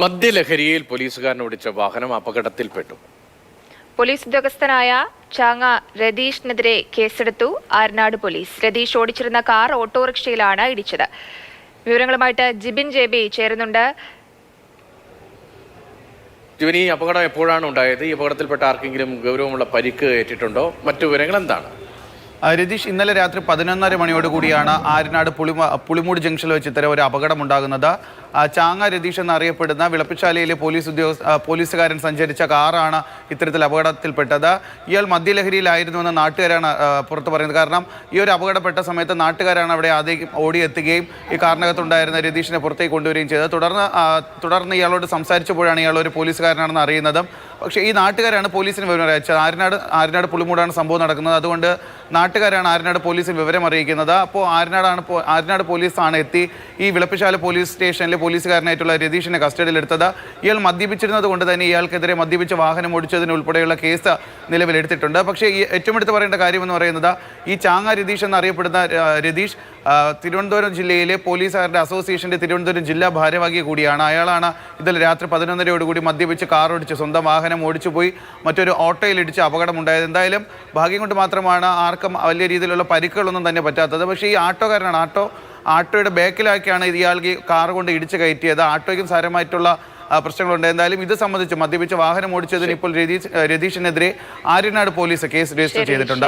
മദ്യലഹരിയിൽ പോലീസുകാരൻ ഓടിച്ച വാഹനം അപകടത്തിൽപ്പെട്ടു. പോലീസ് ഉദ്യോഗസ്ഥനായ ചാങ്ങ രതീഷിനെതിരെ കേസെടുത്തു ആരനാട് പോലീസ്. രതീഷ് ഓടിച്ചിരുന്ന കാർ ഓട്ടോറിക്ഷയിലാണ് ഇടിച്ചത്. വിവരങ്ങളുമായിട്ട് ജിബിൻ ജെബി ചേരുന്നുണ്ട്. ജിബിൻ, ഈ അപകടം എപ്പോഴാണ് ഉണ്ടായത്? ഈ അപകടത്തിൽപ്പെട്ട ആർക്കെങ്കിലും ഗൗരവമുള്ള പരിക്ക് ഏറ്റിട്ടുണ്ടോ? മറ്റു വിവരങ്ങൾ എന്താണ്? രതീഷ്, ഇന്നലെ രാത്രി 11:30 മണിയോടുകൂടിയാണ് ആരനാട് പുളിമൂട് ജംഗ്ഷനിൽ വെച്ച് ഇത്തരം ഒരു അപകടമുണ്ടാകുന്നത്. ചാങ്ങ രതീഷ് എന്നറിയപ്പെടുന്ന വിളപ്പിശാലയിലെ പോലീസുകാരൻ സഞ്ചരിച്ച കാറാണ് ഇത്തരത്തിൽ അപകടത്തിൽപ്പെട്ടത്. ഇയാൾ മദ്യലഹരിയിലായിരുന്നുവെന്ന് നാട്ടുകാരാണ് പുറത്തു പറയുന്നത്. കാരണം ഈ ഒരു അപകടപ്പെട്ട സമയത്ത് നാട്ടുകാരാണ് അവിടെ ആദ്യം ഓടിയെത്തുകയും ഈ കാറിനകത്തുണ്ടായിരുന്ന രതീഷിനെ പുറത്തേക്ക് കൊണ്ടുവരികയും ചെയ്തത്. തുടർന്ന് ഇയാളോട് സംസാരിച്ചപ്പോഴാണ് ഇയാൾ ഒരു പോലീസുകാരനാണെന്ന് അറിയുന്നതും. പക്ഷേ ഈ നാട്ടുകാരാണ് പോലീസിന് വിവരം അറിയിച്ചത്. ആരനാട് പുളിമൂടാണ് സംഭവം നടക്കുന്നത്. അതുകൊണ്ട് നാട്ടുകാരാണ് ആരനാട് പോലീസിന് വിവരം അറിയിക്കുന്നത്. അപ്പോൾ ആരനാട് പോലീസാണ് എത്തി ഈ വിളപ്പിശാല പോലീസ് സ്റ്റേഷനിലെ പോലീസുകാരനായിട്ടുള്ള രതീഷിനെ കസ്റ്റഡിയിലെടുത്തത്. ഇയാൾ മദ്യപിച്ചിരുന്നത് കൊണ്ട് തന്നെ ഇയാൾക്കെതിരെ മദ്യപിച്ച് വാഹനം ഓടിച്ചതിന് ഉൾപ്പെടെയുള്ള കേസ് നിലവിലെടുത്തിട്ടുണ്ട്. പക്ഷേ ഈ ഏറ്റവും എടുത്ത് പറയേണ്ട കാര്യമെന്ന് പറയുന്നത്, ഈ ചാങ്ങ രതീഷ് എന്നറിയപ്പെടുന്ന രതീഷ് തിരുവനന്തപുരം ജില്ലയിലെ പോലീസുകാരുടെ അസോസിയേഷൻ്റെ തിരുവനന്തപുരം ജില്ലാ ഭാരവാഹി കൂടിയാണ്. അയാളാണ് ഇന്നലെ രാത്രി 11:30 മദ്യപിച്ച് കാർ ഓടിച്ച് സ്വന്തം വാഹനം ഓടിച്ചു പോയി മറ്റൊരു ഓട്ടോയിലിടിച്ച് അപകടമുണ്ടായത്. എന്തായാലും ഭാഗ്യം കൊണ്ട് മാത്രമാണ് ആർക്കും വലിയ രീതിയിലുള്ള പരിക്കുകളൊന്നും തന്നെ പറ്റാത്തത്. പക്ഷേ ഈ ആട്ടോക്കാരനാണ് ആട്ടോയുടെ ബാക്കിലാക്കിയാണ് ഇയാൾക്ക് കാർ കൊണ്ട് ഇടിച്ച് കയറ്റിയത്. ആട്ടോയ്ക്കും സാരമായിട്ടുള്ള പ്രശ്നങ്ങളുണ്ട്. എന്തായാലും ഇത് സംബന്ധിച്ച് മദ്യപിച്ച് വാഹനം ഓടിച്ചതിന് ഇപ്പോൾ രതീഷിനെതിരെ ആര്യനാട് പോലീസ് കേസ് രജിസ്റ്റർ ചെയ്തിട്ടുണ്ട്.